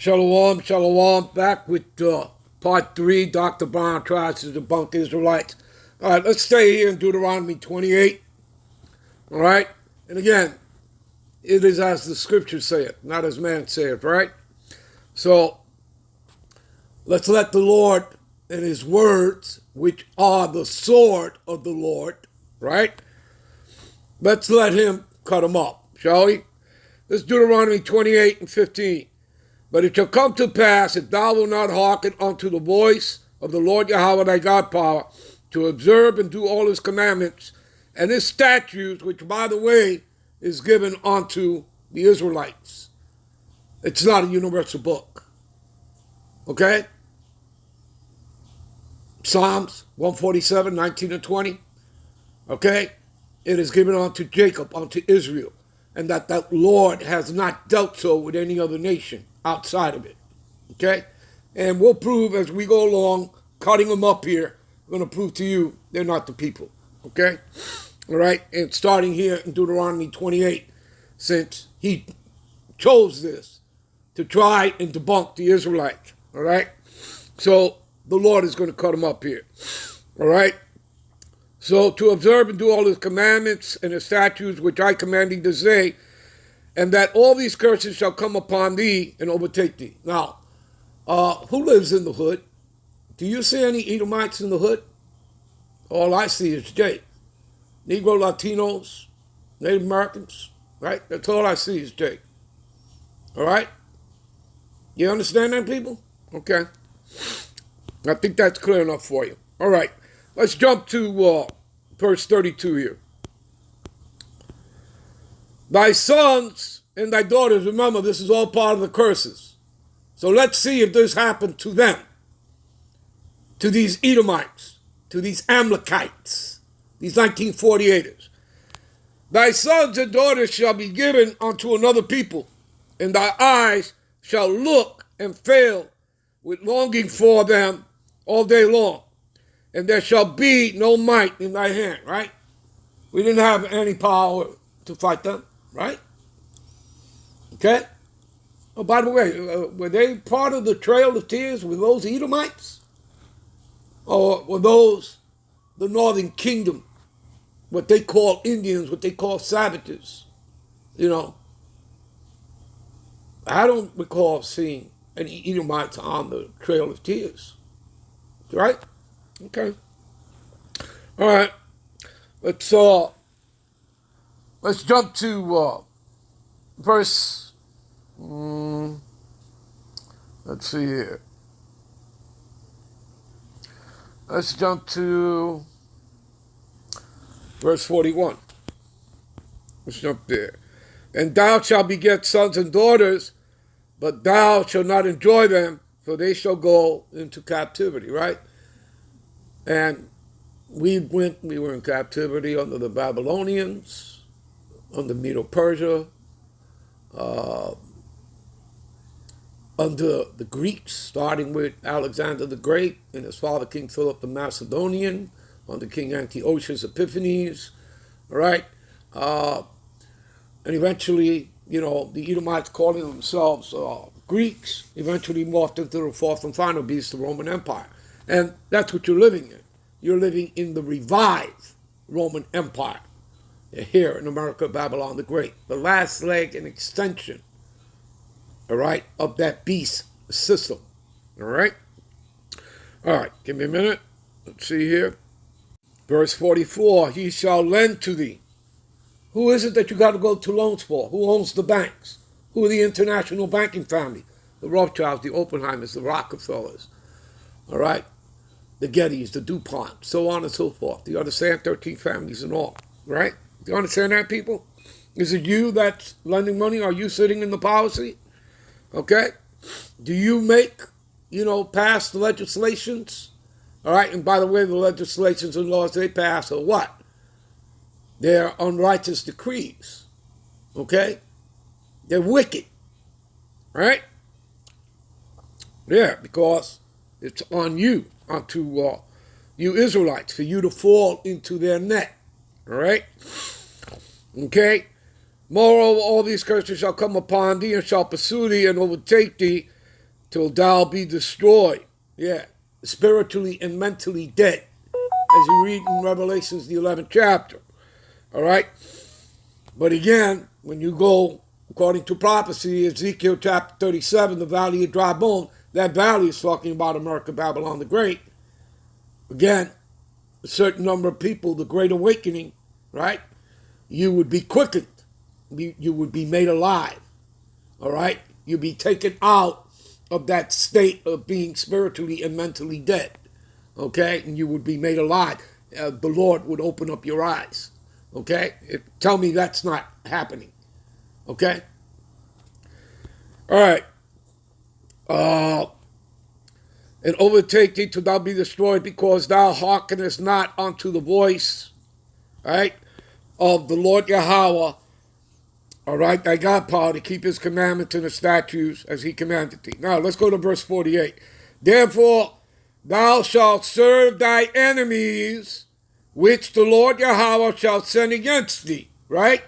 Shalom, shalom. Back with part 3. Dr. Brown tries to debunk Israelites. All right, let's stay here in Deuteronomy 28. All right? And again, it is as the scriptures say it, not as man saith, right? So, let's let the Lord and his words, which are the sword of the Lord, right? Let's let him cut them up, shall we? This is Deuteronomy 28 and 15. But it shall come to pass, if thou wilt not hearken unto the voice of the Lord Yahweh thy God power, to observe and do all his commandments and his statutes, which, by the way, is given unto the Israelites. It's not a universal book. Okay? Psalms 147, 19 and 20. Okay? It is given unto Jacob, unto Israel, and that the Lord has not dealt so with any other nation outside of it. Okay? And we'll prove as we go along, cutting them up here, we're going to prove to you they're not the people. Okay? All right? And starting here in Deuteronomy 28, since he chose this to try and debunk the Israelites. All right? So the Lord is going to cut them up here. All right? So to observe and do all his commandments and his statutes, which I command thee this day, and that all these curses shall come upon thee and overtake thee. Now, who lives in the hood? Do you see any Edomites in the hood? All I see is Jake. Negro Latinos, Native Americans, right? That's all I see is Jake. All right? You understand that, people? Okay. I think that's clear enough for you. All right. Let's jump to verse 32 here. Thy sons and thy daughters, remember, this is all part of the curses. So let's see if this happened to them, to these Edomites, to these Amalekites, these 1948ers. Thy sons and daughters shall be given unto another people, and thy eyes shall look and fail with longing for them all day long. And there shall be no might in thy hand, right? We didn't have any power to fight them, right? Okay? Oh, by the way, were they part of the Trail of Tears? Were those Edomites? Or were those the Northern Kingdom, what they call Indians, what they call savages? You know, I don't recall seeing any Edomites on the Trail of Tears, right? Okay. All right. Let's jump to verse. Let's see here. Let's jump to verse 41. Let's jump there. And thou shalt beget sons and daughters, but thou shalt not enjoy them, for they shall go into captivity, right? And we were in captivity under the Babylonians, under Medo-Persia, under the Greeks, starting with Alexander the Great and his father, King Philip the Macedonian, under King Antiochus Epiphanes, all right? And eventually, you know, the Edomites calling themselves Greeks, eventually morphed into the fourth and final beast, the Roman Empire. And that's what you're living in. You're living in the revived Roman Empire here in America, Babylon the Great. The last leg and extension, all right, of that beast system, all right? All right, give me a minute. Let's see here. Verse 44, he shall lend to thee. Who is it that you got to go to loans for? Who owns the banks? Who are the international banking family? The Rothschilds, the Oppenheimers, the Rockefellers, all right? The Gettys, the DuPont, so on and so forth. Do you understand? 13 families and all, right? Do you understand that, people? Is it you that's lending money? Are you sitting in the policy? Okay? Do you make, pass the legislations? All right? And by the way, the legislations and laws they pass are what? They're unrighteous decrees. Okay? They're wicked. Right? Yeah, because it's on you, onto you Israelites, for you to fall into their net. All right? Okay? Moreover, all these curses shall come upon thee and shall pursue thee and overtake thee, till thou be destroyed. Yeah, spiritually and mentally dead, as you read in Revelations, the 11th chapter. All right? But again, when you go, according to prophecy, Ezekiel chapter 37, the valley of dry bone, that valley is talking about America, Babylon the Great. Again, a certain number of people, the Great Awakening, right? You would be quickened. You would be made alive. All right? You'd be taken out of that state of being spiritually and mentally dead. Okay? And you would be made alive. The Lord would open up your eyes. Okay? Tell me that's not happening. Okay? All right. And overtake thee till thou be destroyed, because thou hearkenest not unto the voice, right, of the Lord Yahweh, all right, thy God power to keep his commandments and his statutes as he commanded thee. Now, let's go to verse 48. Therefore, thou shalt serve thy enemies, which the Lord Yahweh shall send against thee, right?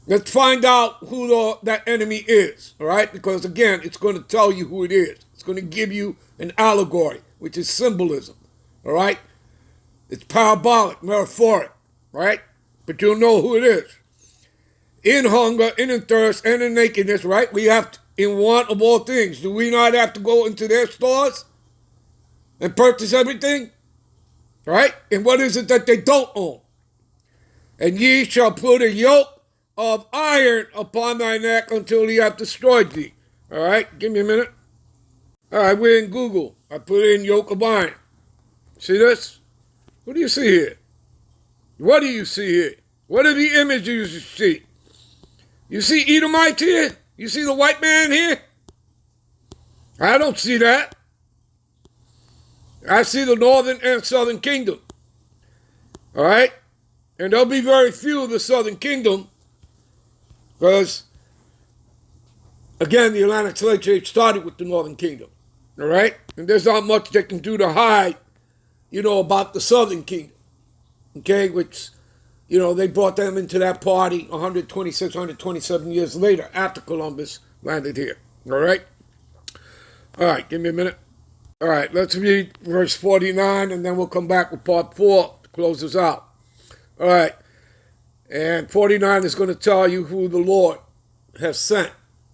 Let's find out who that enemy is, all right? Because, again, it's going to tell you who it is. It's going to give you an allegory, which is symbolism, all right? It's parabolic, metaphoric, right? But you'll know who it is. In hunger, in thirst, and in nakedness, right? We have in want of all things. Do we not have to go into their stores and purchase everything? Right? And what is it that they don't own? And ye shall put a yoke of iron upon thy neck until he have destroyed thee. All right? Give me a minute. All right, we're in Google. I put in yoke of iron. See this? What do you see here? What do you see here? What are the images you see? You see Edomites here? You see the white man here? I don't see that. I see the northern and southern kingdom. All right? And there'll be very few of the southern kingdom because, again, the Atlantic slave trade started with the northern kingdom. All right? And there's not much they can do to hide, about the southern kingdom. Okay? Which, they brought them into that party 126, 127 years later after Columbus landed here. All right? All right, give me a minute. All right, let's read verse 49, and then we'll come back with part 4 to close us out. All right, and 49 is going to tell you who the Lord has sent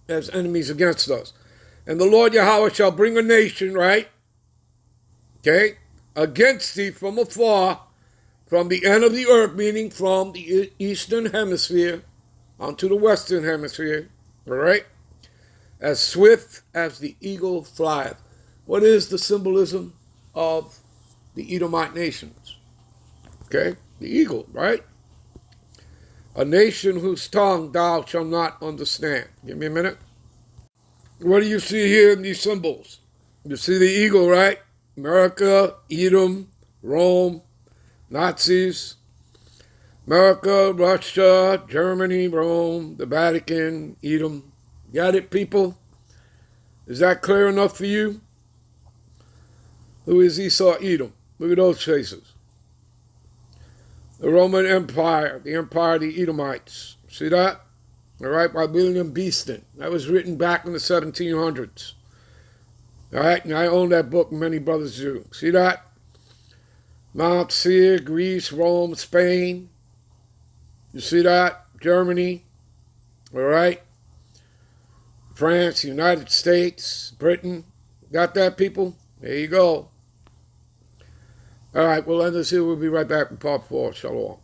as enemies against us. And the Lord Yahweh shall bring a nation, right? Okay, against thee from afar, from the end of the earth, meaning from the eastern hemisphere onto the western hemisphere, all right? As swift as the eagle flieth. What is the symbolism of the Edomite nations? Okay, the eagle, right? A nation whose tongue thou shalt not understand. Give me a minute. What do you see here in these symbols? You see the eagle, right? America, Edom, Rome, Nazis, America, Russia, Germany, Rome, the Vatican, Edom. Got it, people? Is that clear enough for you? Who is Esau, Edom? Look at those faces. The Roman Empire, the Empire of the Edomites. See that? All right, by William Beeston. That was written back in the 1700s. All right, and I own that book, many brothers do. See that? Mount Seir, Greece, Rome, Spain. You see that? Germany. All right? France, United States, Britain. Got that, people? There you go. All right, we'll end this here. We'll be right back with part 4. Shalom.